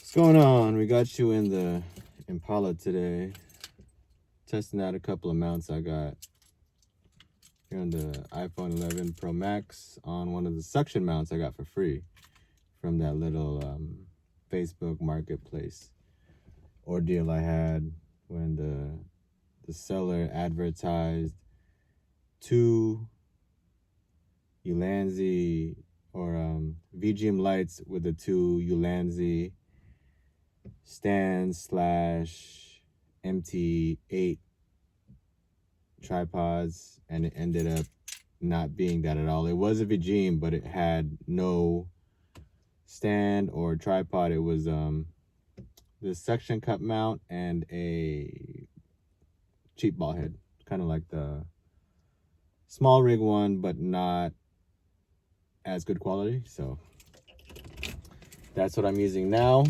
What's going on? We got you in the Impala today. Testing out a couple of mounts I got here on the iPhone 11 Pro Max on one of the suction mounts I got for free from that little Facebook marketplace ordeal I had when the seller advertised two Ulanzi or VGM lights with the two Ulanzi stand / MT8 tripods, and it ended up not being that at all. It was a VGM, but it had no stand or tripod. It was the suction cup mount and a cheap ball head, kind of like the small rig one, but not as good quality. So that's what I'm using now.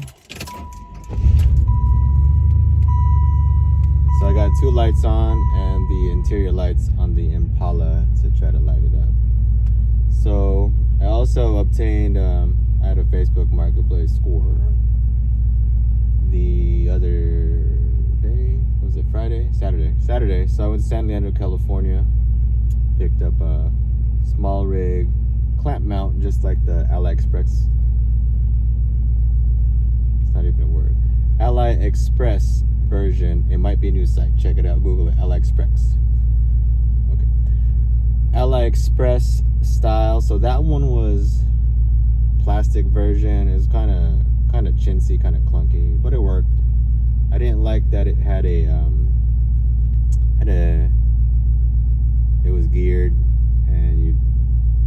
So I got two lights on and the interior lights on the Impala to try to light it up. So I also obtained, I had a Facebook Marketplace score the other day. Was it Friday? Saturday. So I went to San Leandro, California, picked up a small rig clamp mount, just like the AliExpress. It's not even a word. AliExpress version. It might be a new site. Check it out. Google it. AliExpress. Okay. AliExpress style. So that one was plastic version. It was kind of chintzy, kind of clunky, but it worked. I didn't like that it had it was geared and you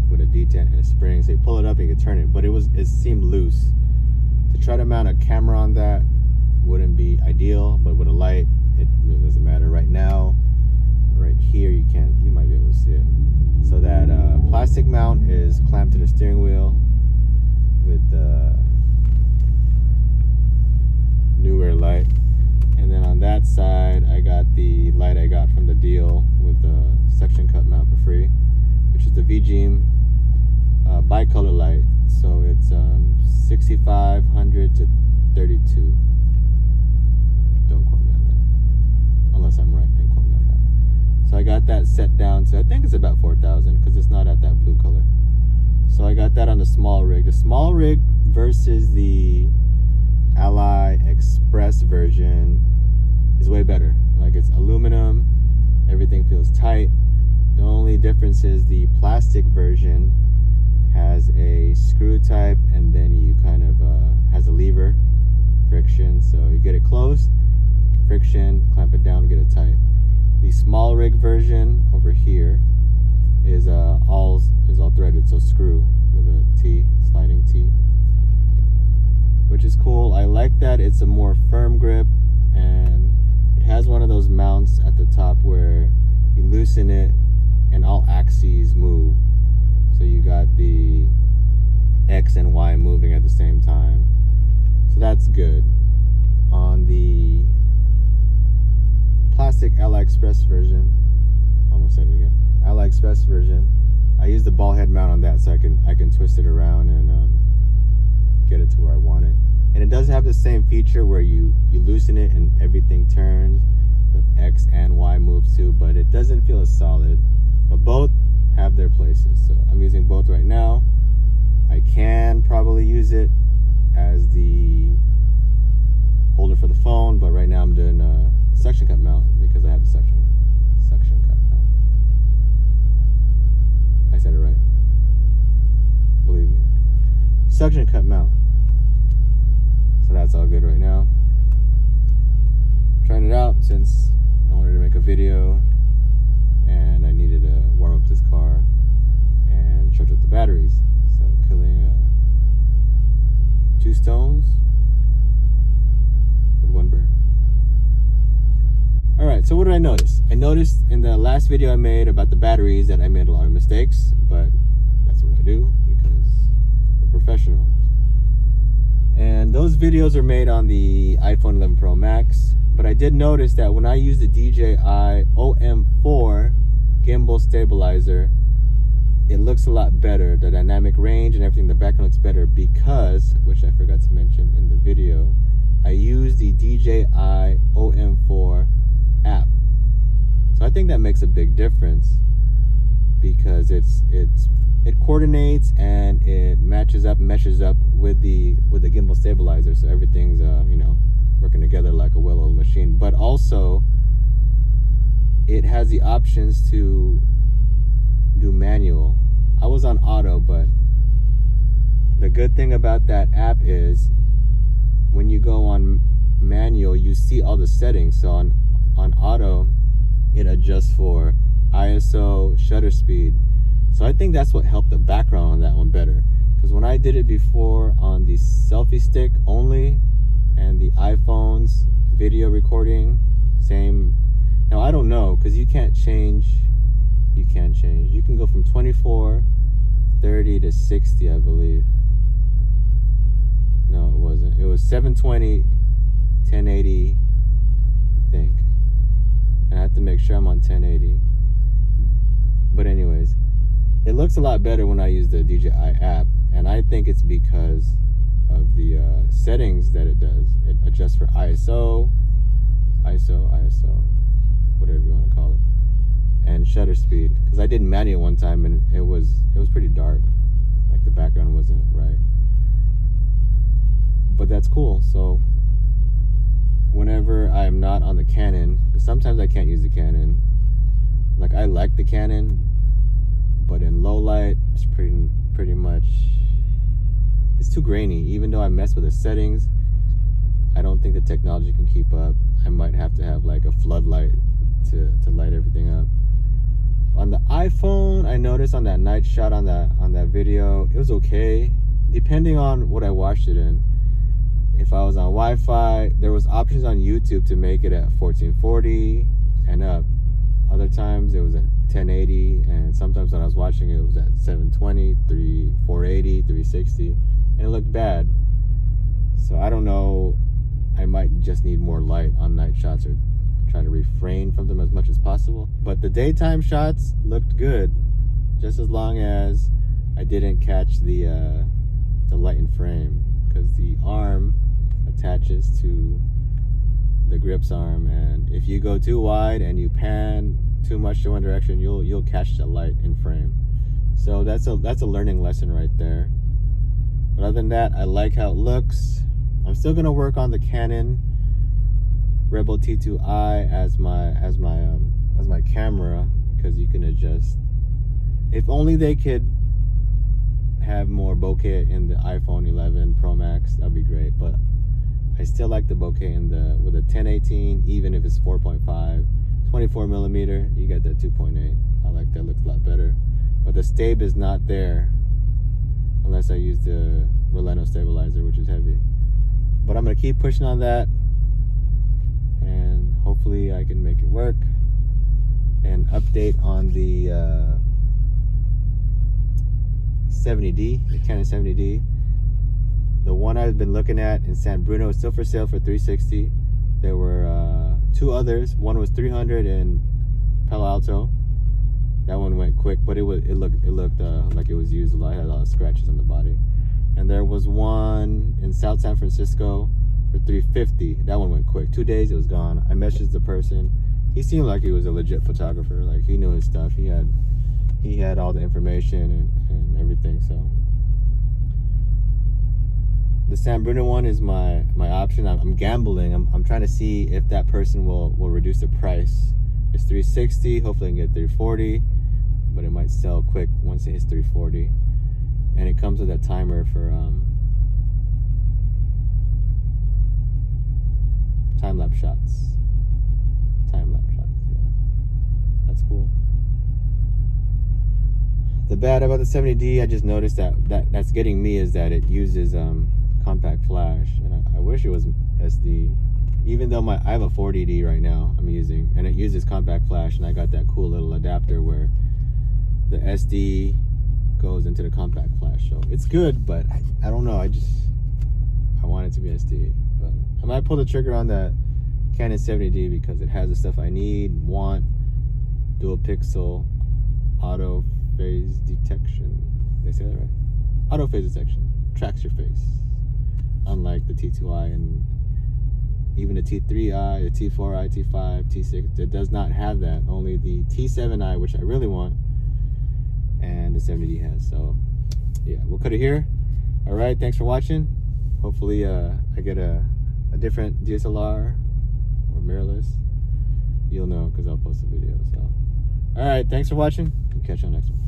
with a detent and a spring, so you pull it up and you can turn it, but it seemed loose. To try to mount a camera on that wouldn't be ideal, but with a light it really doesn't matter. Right now, right here, you might be able to see it. So that plastic mount is clamped to the steering wheel with the newer light, and then on that side I got the light I got from the deal with the suction cup mount for free, which is the VGM bicolor light. So it's 6500 to 32. Don't quote me on that. Unless I'm right, then quote me on that. So I got that set down to, I think it's about 4,000 because it's not at that blue color. So I got that on the small rig. The small rig versus the AliExpress version is way better. Like, it's aluminum, everything feels tight. The only difference is the plastic version has a screw type, and then you kind of has a lever, friction, so you get it closed, friction, clamp it down, get it tight. The small rig version over here is all threaded, so screw with a T, sliding T, which is cool. I like that it's a more firm grip, and it has one of those mounts at the top where you loosen it and all axes move. So you got the X and Y moving at the same time. So that's good. On the plastic AliExpress version, almost said it again, AliExpress version, I use the ball head mount on that so I can twist it around and get it to where I want it. And it does have the same feature where you loosen it and everything turns. The X and Y moves too, but it doesn't feel as solid. But both have their places, so I'm using both right now. I can probably use it as the holder for the phone, but right now I'm doing a suction cup mount because I have the suction cup mount. I said it right, believe me. Suction cup mount. So that's all good right now. Trying it out since I wanted to make a video and I needed to warm up this car and charge up the batteries. So killing two stones with one bird. Alright, so what did I notice? I noticed in the last video I made about the batteries that I made a lot of mistakes, but that's what I do because I'm a professional. And those videos are made on the iPhone 11 Pro Max, but I did notice that when I use the DJI OM4 gimbal stabilizer, it looks a lot better. The dynamic range and everything, the background looks better because, which I forgot to mention in the video, use the DJI OM4 app. So I think that makes a big difference because it coordinates and it meshes up with the gimbal stabilizer, so everything's working together like a well-oiled machine. But also it has the options to do manual. I was on auto, but the good thing about that app is when you go on manual, you see all the settings. So on auto, it adjusts for ISO, shutter speed. So I think that's what helped the background on that one better. Because when I did it before on the selfie stick only and the iPhone's video recording, same. Now I don't know, because you can change. You can go from 24, 30 to 60, I believe. No, it wasn't. It was 720, 1080, I think. And I have to make sure I'm on 1080. But anyways, it looks a lot better when I use the DJI app, and I think it's because of the settings that it does. It adjusts for ISO, whatever you want to call it, and shutter speed. Because I did manual one time and it was pretty dark, like the background wasn't right. But that's cool. So whenever I'm not on the Canon, because sometimes I can't use the Canon. Like I like the Canon, but in low light, it's pretty much, it's too grainy. Even though I mess with the settings, I don't think the technology can keep up. I might have to have like a floodlight to light everything up. On the iPhone, I noticed on that night shot on that video, it was okay, depending on what I watched it in. If I was on Wi-Fi, there was options on YouTube to make it at 1440 and up. Other times it was at 1080, and sometimes when I was watching it was at 720, 480, 360, and it looked bad. So I don't know, I might just need more light on night shots or try to refrain from them as much as possible. But the daytime shots looked good, just as long as I didn't catch the light in frame, because the arm attaches to the grips arm, and if you go too wide and you pan too much to one direction, you'll catch the light in frame. So that's a learning lesson right there. But other than that, I like how it looks. I'm still gonna work on the Canon Rebel T2i as my camera, because you can adjust. If only they could have more bokeh in the iPhone 11 Pro Max, that'd be great. But I still like the bokeh with a 1080, even if it's 4.5, 24 millimeter. You get that 2.8. I like that. Looks a lot better. But the stab is not there unless I use the Roleno stabilizer, which is heavy. But I'm gonna keep pushing on that, and hopefully I can make it work. And update on the 70D, the Canon 70D. The one I've been looking at in San Bruno is still for sale for $360. There were two others. One was $300 in Palo Alto. That one went quick, but it looked like it was used a lot. It had a lot of scratches on the body. And there was one in South San Francisco for $350. That one went quick. 2 days, it was gone. I messaged the person. He seemed like he was a legit photographer. Like, he knew his stuff. He had all the information and everything. So the San Bruno one is my option. I'm gambling. I'm trying to see if that person will reduce the price. It's $360. Hopefully I can get $340, but it might sell quick once it hits $340. And it comes with a timer for time-lapse shots. Yeah, that's cool. The bad about the 70D, I just noticed that's getting me, is that it uses compact flash, and I wish it was SD. Even though I have a 40D right now I'm using, and it uses compact flash, and I got that cool little adapter where the SD goes into the compact flash. So it's good, but I don't know. I want it to be SD. But I might pull the trigger on that Canon 70D because it has the stuff I want. Dual pixel auto phase detection. Did I say that right? Auto phase detection. Tracks your face. Unlike the T2i and even the T3i, the T4i, T5, T6. It does not have that. Only the T7i, which I really want, and the 70D has. So yeah, we'll cut it here. All right, thanks for watching. Hopefully I get a different DSLR or mirrorless. You'll know because I'll post a video. So all right, thanks for watching. We'll catch you on the next one.